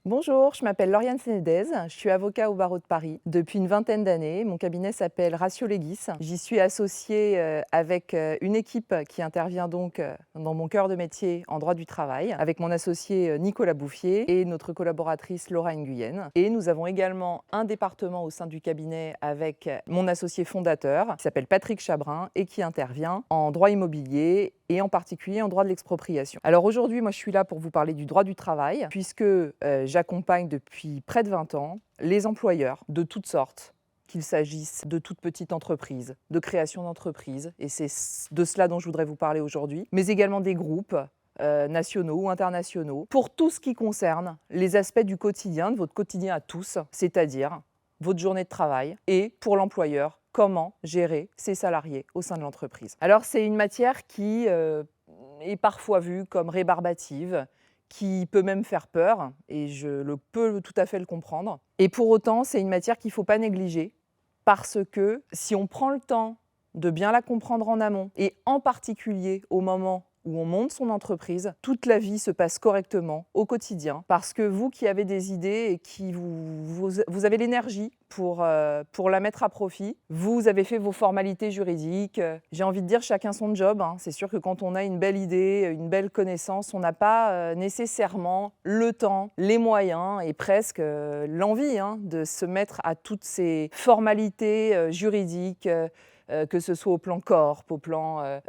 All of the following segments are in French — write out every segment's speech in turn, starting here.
Bonjour, je m'appelle Lauriane Sénédez, je suis avocat au barreau de Paris depuis une vingtaine d'années. Mon cabinet s'appelle Ratio Legis. J'y suis associée avec une équipe qui intervient donc dans mon cœur de métier en droit du travail, avec mon associé Nicolas Bouffier et notre collaboratrice Laura Nguyen. Et nous avons également un département au sein du cabinet avec mon associé fondateur qui s'appelle Patrick Chabrin et qui intervient en droit immobilier et en particulier en droit de l'expropriation. Alors aujourd'hui, moi je suis là pour vous parler du droit du travail, puisque j'accompagne depuis près de 20 ans les employeurs de toutes sortes, qu'il s'agisse de toutes petites entreprises, de création d'entreprises, et c'est de cela dont je voudrais vous parler aujourd'hui, mais également des groupes nationaux ou internationaux, pour tout ce qui concerne les aspects du quotidien, de votre quotidien à tous, c'est-à-dire votre journée de travail, et pour l'employeur, comment gérer ses salariés au sein de l'entreprise. Alors c'est une matière qui est parfois vue comme rébarbative, qui peut même faire peur, et je peux tout à fait le comprendre. Et pour autant, c'est une matière qu'il ne faut pas négliger, parce que si on prend le temps de bien la comprendre en amont, et en particulier au moment où on monte son entreprise, toute la vie se passe correctement au quotidien, parce que vous qui avez des idées et qui vous avez l'énergie pour la mettre à profit, vous avez fait vos formalités juridiques. J'ai envie de dire chacun son job, hein. C'est sûr que quand on a une belle idée, une belle connaissance, on n'a pas nécessairement le temps, les moyens et presque l'envie de se mettre à toutes ces formalités juridiques, que ce soit au plan corp, au plan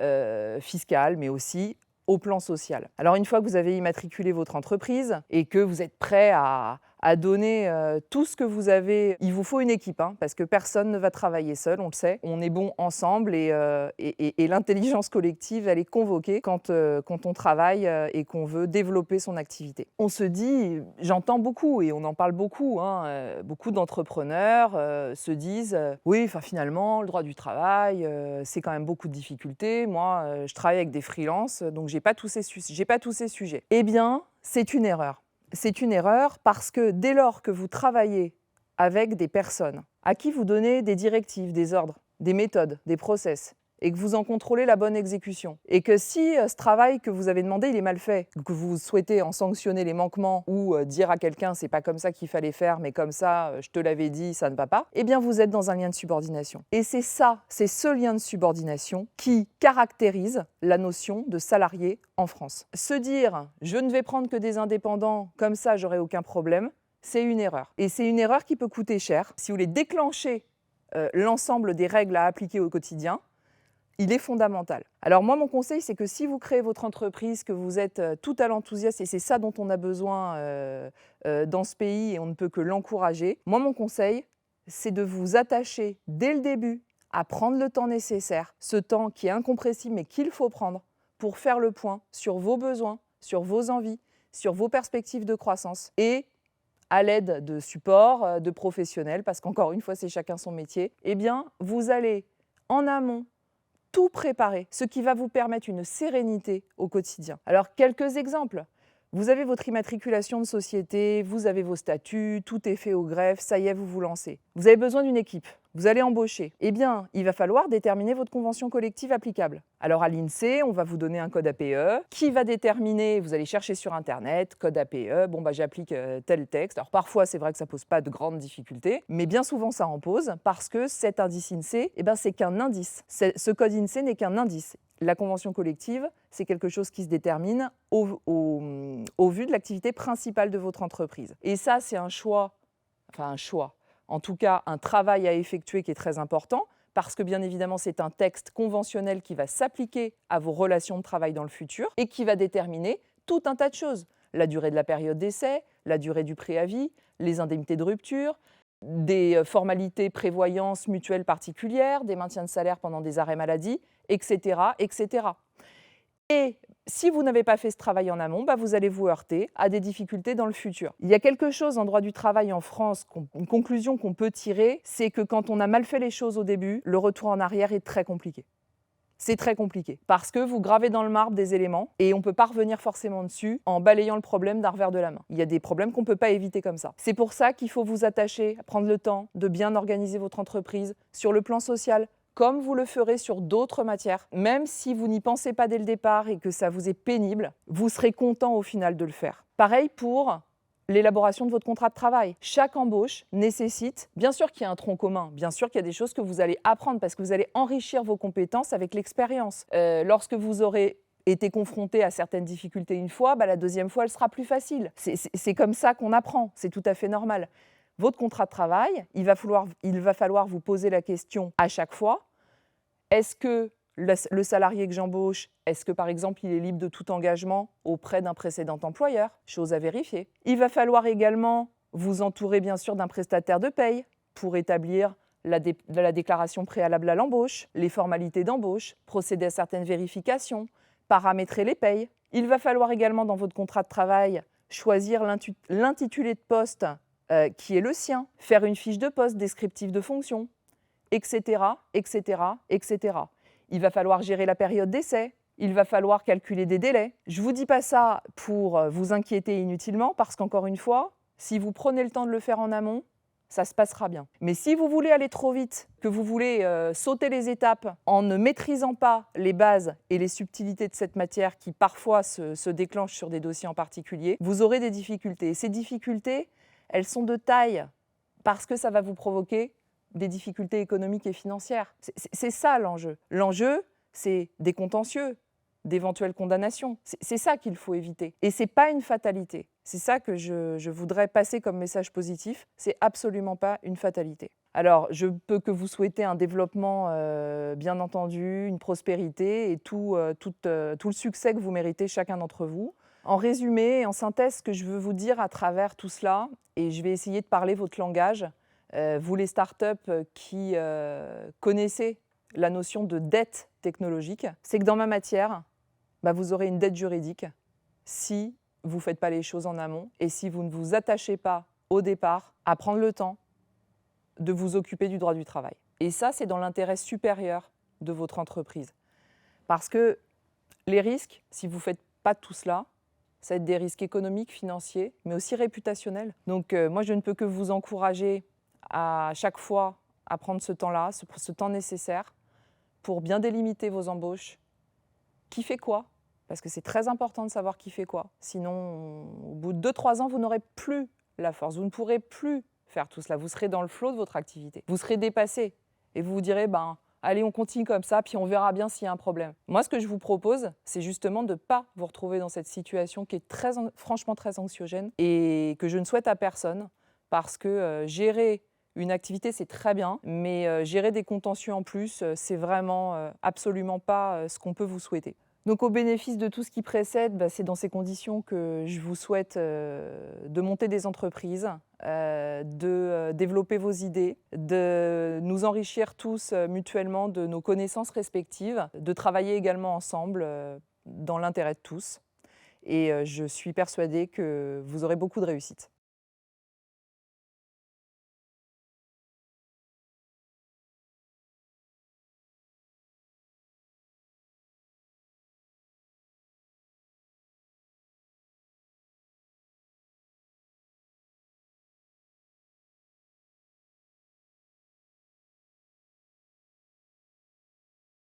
fiscal, mais aussi au plan social. Alors une fois que vous avez immatriculé votre entreprise et que vous êtes prêt à donner tout ce que vous avez, il vous faut une équipe, parce que personne ne va travailler seul, on le sait. On est bon ensemble et l'intelligence collective, elle est convoquée quand on travaille et qu'on veut développer son activité. On se dit, j'entends beaucoup et on en parle beaucoup, beaucoup d'entrepreneurs se disent oui, finalement, le droit du travail, c'est quand même beaucoup de difficultés. Moi, je travaille avec des freelances, donc j'ai pas tous ces sujets. Eh bien, c'est une erreur. C'est une erreur parce que dès lors que vous travaillez avec des personnes à qui vous donnez des directives, des ordres, des méthodes, des process, et que vous en contrôlez la bonne exécution, et que si ce travail que vous avez demandé il est mal fait, que vous souhaitez en sanctionner les manquements ou dire à quelqu'un c'est pas comme ça qu'il fallait faire, mais comme ça je te l'avais dit, ça ne va pas, eh bien vous êtes dans un lien de subordination. Et c'est ce lien de subordination qui caractérise la notion de salarié en France. Se dire je ne vais prendre que des indépendants, comme ça j'aurai aucun problème, c'est une erreur. Et c'est une erreur qui peut coûter cher. Si vous voulez déclencher l'ensemble des règles à appliquer au quotidien, il est fondamental. Alors moi, mon conseil, c'est que si vous créez votre entreprise, que vous êtes tout à l'enthousiasme, et c'est ça dont on a besoin dans ce pays, et on ne peut que l'encourager, moi, mon conseil, c'est de vous attacher dès le début à prendre le temps nécessaire, ce temps qui est incompressible, mais qu'il faut prendre pour faire le point sur vos besoins, sur vos envies, sur vos perspectives de croissance, et à l'aide de supports, de professionnels, parce qu'encore une fois, c'est chacun son métier, eh bien, vous allez en amont tout préparer, ce qui va vous permettre une sérénité au quotidien. Alors, quelques exemples. Vous avez votre immatriculation de société, vous avez vos statuts, tout est fait au greffe, ça y est, vous vous lancez. Vous avez besoin d'une équipe, vous allez embaucher. Eh bien, il va falloir déterminer votre convention collective applicable. Alors à l'INSEE, on va vous donner un code APE qui va déterminer, vous allez chercher sur Internet, code APE, j'applique tel texte. Alors parfois, c'est vrai que ça ne pose pas de grandes difficultés, mais bien souvent, ça en pose parce que cet indice INSEE, c'est qu'un indice. Ce code INSEE n'est qu'un indice. La convention collective, c'est quelque chose qui se détermine au vu de l'activité principale de votre entreprise. Et ça, c'est un choix, en tout cas un travail à effectuer qui est très important, parce que bien évidemment, c'est un texte conventionnel qui va s'appliquer à vos relations de travail dans le futur et qui va déterminer tout un tas de choses. La durée de la période d'essai, la durée du préavis, les indemnités de rupture, des formalités prévoyance mutuelle particulières, des maintiens de salaire pendant des arrêts maladie, etc., etc. Et si vous n'avez pas fait ce travail en amont, vous allez vous heurter à des difficultés dans le futur. Il y a quelque chose en droit du travail en France, une conclusion qu'on peut tirer, c'est que quand on a mal fait les choses au début, le retour en arrière est très compliqué. C'est très compliqué parce que vous gravez dans le marbre des éléments et on ne peut pas revenir forcément dessus en balayant le problème d'un revers de la main. Il y a des problèmes qu'on ne peut pas éviter comme ça. C'est pour ça qu'il faut vous attacher à prendre le temps de bien organiser votre entreprise sur le plan social, comme vous le ferez sur d'autres matières. Même si vous n'y pensez pas dès le départ et que ça vous est pénible, vous serez content au final de le faire. Pareil pour l'élaboration de votre contrat de travail. Chaque embauche nécessite, bien sûr qu'il y a un tronc commun, bien sûr qu'il y a des choses que vous allez apprendre parce que vous allez enrichir vos compétences avec l'expérience. Lorsque vous aurez été confronté à certaines difficultés une fois, la deuxième fois, elle sera plus facile. C'est comme ça qu'on apprend, c'est tout à fait normal. Votre contrat de travail, il va falloir vous poser la question à chaque fois, est-ce que le salarié que j'embauche, est-ce que par exemple il est libre de tout engagement auprès d'un précédent employeur? Chose à vérifier. Il va falloir également vous entourer bien sûr d'un prestataire de paye pour établir la déclaration préalable à l'embauche, les formalités d'embauche, procéder à certaines vérifications, paramétrer les payes. Il va falloir également dans votre contrat de travail choisir l'intitulé de poste qui est le sien, faire une fiche de poste descriptive de fonction, etc., etc., etc. Il va falloir gérer la période d'essai, il va falloir calculer des délais. Je ne vous dis pas ça pour vous inquiéter inutilement, parce qu'encore une fois, si vous prenez le temps de le faire en amont, ça se passera bien. Mais si vous voulez aller trop vite, que vous voulez sauter les étapes en ne maîtrisant pas les bases et les subtilités de cette matière qui parfois se déclenchent sur des dossiers en particulier, vous aurez des difficultés. Et ces difficultés, elles sont de taille parce que ça va vous provoquer des difficultés économiques et financières. C'est ça l'enjeu. L'enjeu, c'est des contentieux, d'éventuelles condamnations. C'est ça qu'il faut éviter. Et ce n'est pas une fatalité. C'est ça que je voudrais passer comme message positif. C'est absolument pas une fatalité. Alors, je peux que vous souhaiter un développement, bien entendu, une prospérité et tout le succès que vous méritez chacun d'entre vous. En résumé, en synthèse, ce que je veux vous dire à travers tout cela, et je vais essayer de parler votre langage, vous les startups qui connaissez la notion de dette technologique, c'est que dans ma matière, vous aurez une dette juridique si vous ne faites pas les choses en amont et si vous ne vous attachez pas au départ à prendre le temps de vous occuper du droit du travail. Et ça, c'est dans l'intérêt supérieur de votre entreprise. Parce que les risques, si vous ne faites pas tout cela, ça va être des risques économiques, financiers, mais aussi réputationnels. Donc moi, je ne peux que vous encourager à chaque fois à prendre ce temps-là, ce temps nécessaire pour bien délimiter vos embauches. Qui fait quoi? Parce que c'est très important de savoir qui fait quoi. Sinon, au bout de 2-3 ans, vous n'aurez plus la force, vous ne pourrez plus faire tout cela. Vous serez dans le flot de votre activité. Vous serez dépassé et vous vous direz, allez, on continue comme ça, puis on verra bien s'il y a un problème. Moi, ce que je vous propose, c'est justement de ne pas vous retrouver dans cette situation qui est franchement très anxiogène et que je ne souhaite à personne parce que gérer une activité, c'est très bien, mais gérer des contentieux en plus, c'est vraiment absolument pas ce qu'on peut vous souhaiter. Donc au bénéfice de tout ce qui précède, c'est dans ces conditions que je vous souhaite de monter des entreprises, de développer vos idées, de nous enrichir tous mutuellement de nos connaissances respectives, de travailler également ensemble dans l'intérêt de tous. Et je suis persuadée que vous aurez beaucoup de réussite.